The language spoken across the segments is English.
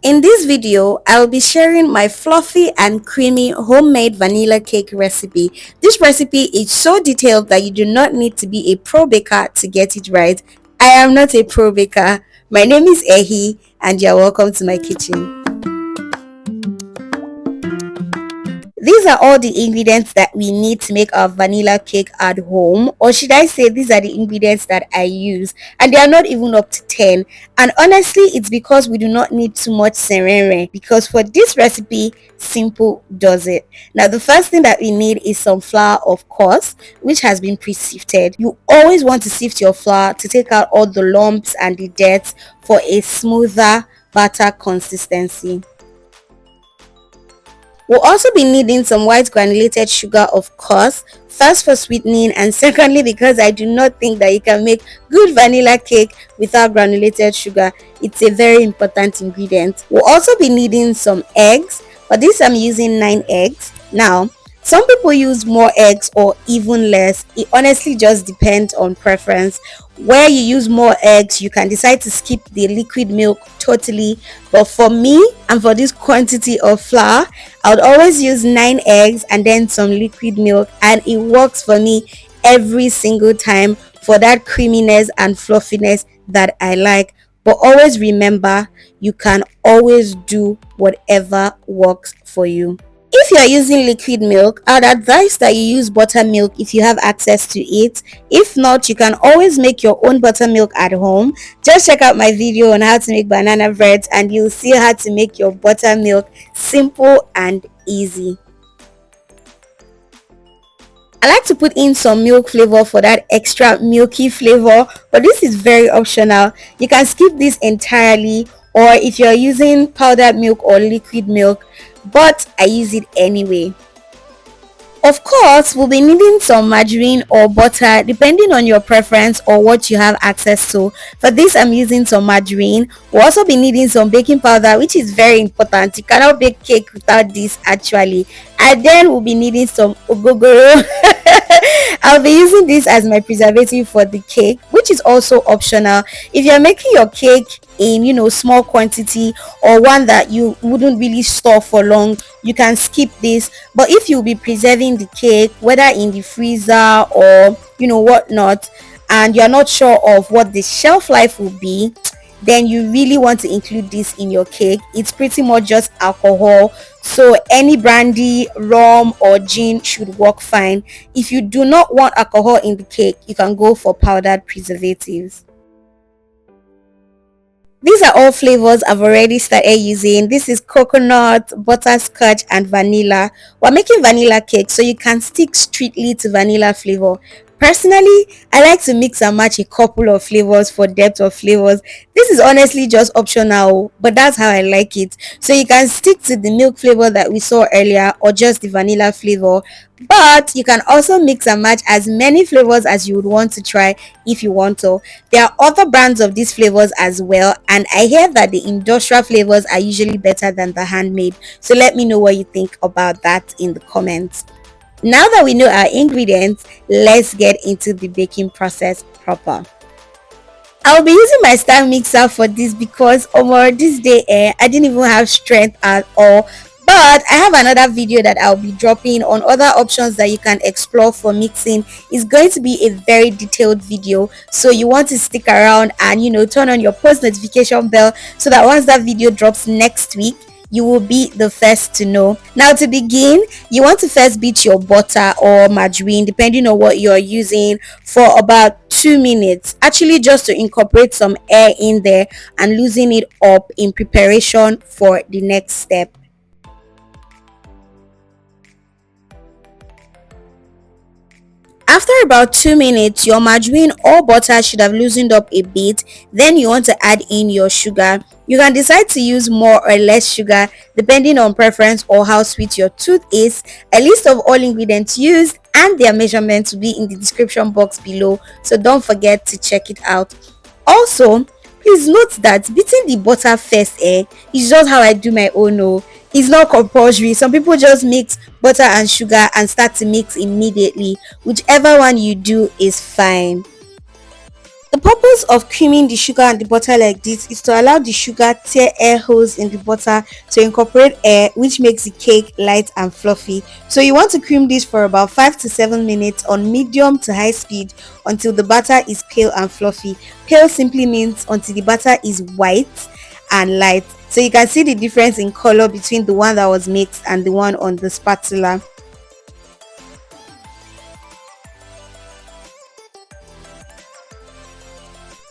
In this video, I'll be sharing my fluffy and creamy homemade vanilla cake recipe. This recipe is so detailed that you do not need to be a pro baker to get it right. I am not a pro baker. My name is Ehi and you're welcome to my kitchen. These are all the ingredients that we need to make our vanilla cake at home, or should I say these are the ingredients that I use, and they are not even up to 10. And honestly, it's because we do not need too much serene, because for this recipe, simple does it. Now the first thing that we need is some flour, of course, which has been pre-sifted. You always want to sift your flour to take out all the lumps and the dirt for a smoother batter consistency. We'll also be needing some white granulated sugar, of course, first for sweetening and secondly because I do not think that you can make good vanilla cake without granulated sugar. It's a very important ingredient. We'll also be needing some eggs. For this I'm using 9 eggs. Now, some people use more eggs or even less. It honestly just depends on preference. Where you use more eggs, you can decide to skip the liquid milk totally. But for me and for this quantity of flour, I would always use 9 eggs and then some liquid milk, and it works for me every single time for that creaminess and fluffiness that I like. But always remember, you can always do whatever works for you. If you are using liquid milk, I'd advise that you use buttermilk if you have access to it. If not, you can always make your own buttermilk at home. Just check out my video on how to make banana bread and you'll see how to make your buttermilk simple and easy. I like to put in some milk flavor for that extra milky flavor, but this is very optional. You can skip this entirely, or if you're using powdered milk or liquid milk, but I use it anyway. Of course, we'll be needing some margarine or butter depending on your preference or what you have access to. For this, I'm using some margarine. We'll also be needing some baking powder, which is very important. You cannot bake cake without this actually. And then we'll be needing some ogogoro. I'll be using this as my preservative for the cake, which is also optional. If you're making your cake in small quantity or one that you wouldn't really store for long, you can skip this. But if you'll be preserving the cake, whether in the freezer or whatnot, and you're not sure of what the shelf life will be, then you really want to include this in your cake. It's pretty much just alcohol, so any brandy, rum or gin should work fine. If you do not want alcohol in the cake, you can go for powdered preservatives. These are all flavors I've already started using. This is coconut, butterscotch and vanilla. We're making vanilla cake, so you can stick strictly to vanilla flavor. Personally, I like to mix and match a couple of flavors for depth of flavors. This is honestly just optional, but that's how I like it. So you can stick to the milk flavor that we saw earlier or just the vanilla flavor. But you can also mix and match as many flavors as you would want to try if you want to. There are other brands of these flavors as well, and I hear that the industrial flavors are usually better than the handmade. So let me know what you think about that in the comments. Now that we know our ingredients, let's get into the baking process proper. I'll be using my stand mixer for this because this day I didn't even have strength at all. But I have another video that I'll be dropping on other options that you can explore for mixing. It's going to be a very detailed video, so you want to stick around and turn on your post notification bell so that once that video drops next week, you will be the first to know. Now to begin, you want to first beat your butter or margarine depending on what you're using for about 2 minutes, actually just to incorporate some air in there and loosen it up in preparation for the next step. After about 2 minutes, your margarine or butter should have loosened up a bit. Then you want to add in your sugar. You can decide to use more or less sugar depending on preference or how sweet your tooth is. A list of all ingredients used and their measurements will be in the description box below, so don't forget to check it out. Also, please note that beating the butter first is just how I do my own. It's not compulsory. Some people just mix butter and sugar and start to mix immediately. Whichever one you do is fine. The purpose of creaming the sugar and the butter like this is to allow the sugar tear air holes in the butter to incorporate air, which makes the cake light and fluffy. So you want to cream this for about 5 to 7 minutes on medium to high speed until the butter is pale and fluffy. Pale simply means until the butter is white and light. So you can see the difference in color between the one that was mixed and the one on the spatula.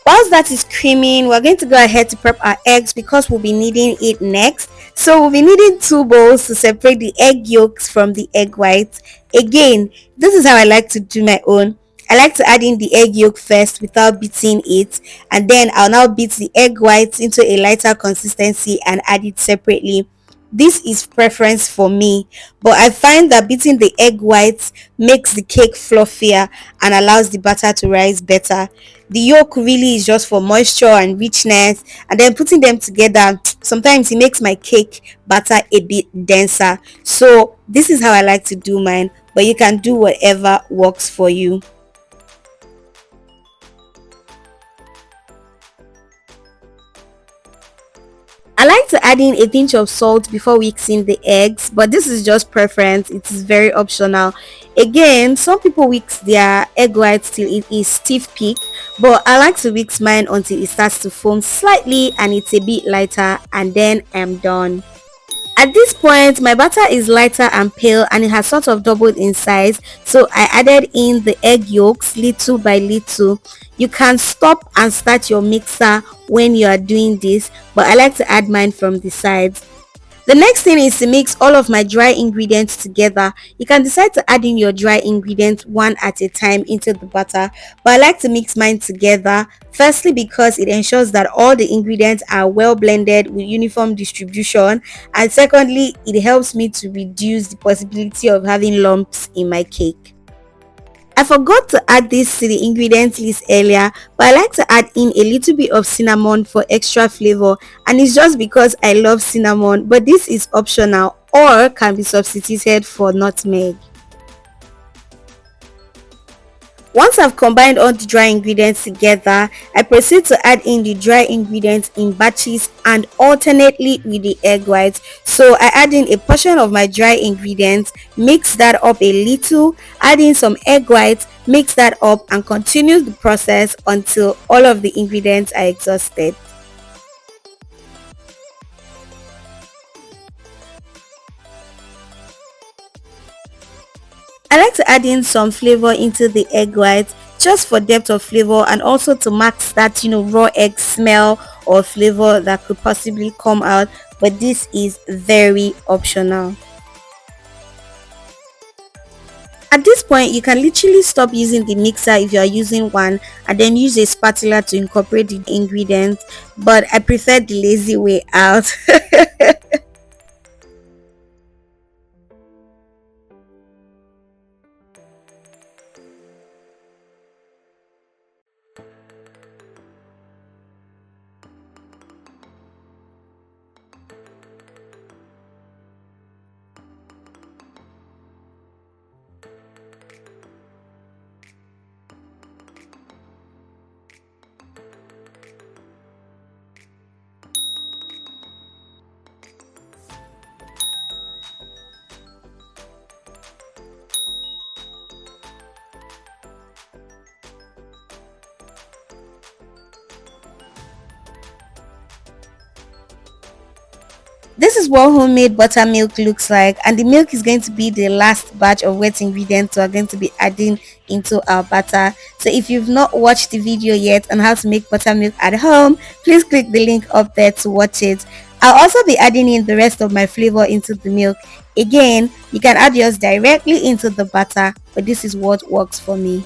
Whilst that is creaming, we're going to go ahead to prep our eggs because we'll be needing it next. So we'll be needing two bowls to separate the egg yolks from the egg whites. Again, this is how I like to do my own. I like to add in the egg yolk first without beating it, and then I'll now beat the egg whites into a lighter consistency and add it separately. This is preference for me, but I find that beating the egg whites makes the cake fluffier and allows the butter to rise better. The yolk really is just for moisture and richness, and then putting them together sometimes it makes my cake batter a bit denser. So this is how I like to do mine, but you can do whatever works for you. I like to add in a pinch of salt before mixing the eggs, but this is just preference. It is very optional. Again, some people whisk their egg whites till it is stiff peak, but I like to whisk mine until it starts to foam slightly and it's a bit lighter, and then I'm done. At this point, my butter is lighter and pale and it has sort of doubled in size, so I added in the egg yolks little by little. You can stop and start your mixer when you are doing this, but I like to add mine from the sides. The next thing is to mix all of my dry ingredients together. You can decide to add in your dry ingredients one at a time into the butter, but I like to mix mine together. Firstly, because it ensures that all the ingredients are well blended with uniform distribution, and secondly, it helps me to reduce the possibility of having lumps in my cake. I forgot to add this to the ingredients list earlier, but I like to add in a little bit of cinnamon for extra flavor, and it's just because I love cinnamon, but this is optional or can be substituted for nutmeg. Once I've combined all the dry ingredients together, I proceed to add in the dry ingredients in batches and alternately with the egg whites. So I add in a portion of my dry ingredients, mix that up a little, add in some egg whites, mix that up and continue the process until all of the ingredients are exhausted. I like to add in some flavor into the egg white just for depth of flavor and also to mask that raw egg smell or flavor that could possibly come out, but this is very optional. At this point, you can literally stop using the mixer if you are using one and then use a spatula to incorporate the ingredients, but I prefer the lazy way out. This is what homemade buttermilk looks like, and the milk is going to be the last batch of wet ingredients we are going to be adding into our batter. So if you've not watched the video yet on how to make buttermilk at home, please click the link up there to watch it. I'll also be adding in the rest of my flavor into the milk. Again, you can add yours directly into the batter, but this is what works for me.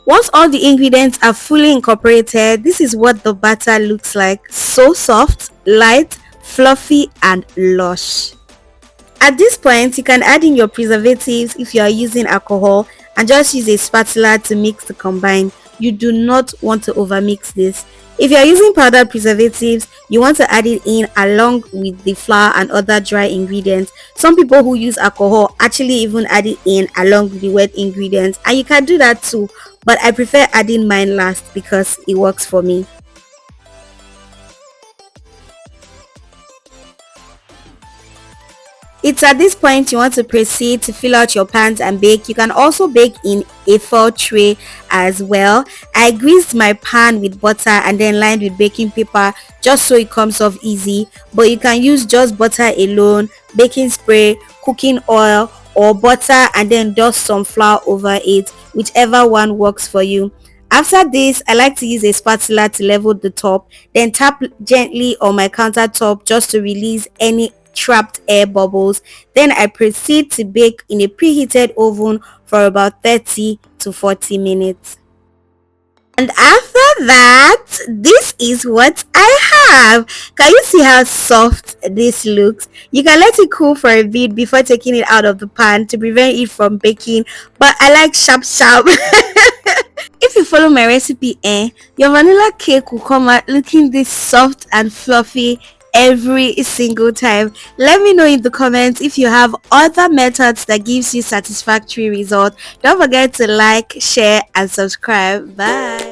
Once all the ingredients are fully incorporated, this is what the batter looks like. So soft, light, fluffy and lush. At this point, you can add in your preservatives if you are using alcohol and just use a spatula to mix the combine. You do not want to overmix this. If you are using powdered preservatives, you want to add it in along with the flour and other dry ingredients. Some people who use alcohol actually even add it in along with the wet ingredients, and you can do that too, but I prefer adding mine last because it works for me. It's at this point you want to proceed to fill out your pans and bake. You can also bake in a foil tray as well. I greased my pan with butter and then lined with baking paper just so it comes off easy. But you can use just butter alone, baking spray, cooking oil or butter and then dust some flour over it, whichever one works for you. After this, I like to use a spatula to level the top, then tap gently on my countertop just to release any trapped air bubbles. Then I proceed to bake in a preheated oven for about 30 to 40 minutes. And after that, this is what I have. Can you see how soft this looks? You can let it cool for a bit before taking it out of the pan to prevent it from baking, but I like sharp sharp. If you follow my recipe, your vanilla cake will come out looking this soft and fluffy every single time. Let me know in the comments if you have other methods that gives you satisfactory results. Don't forget to like, share and subscribe. Bye.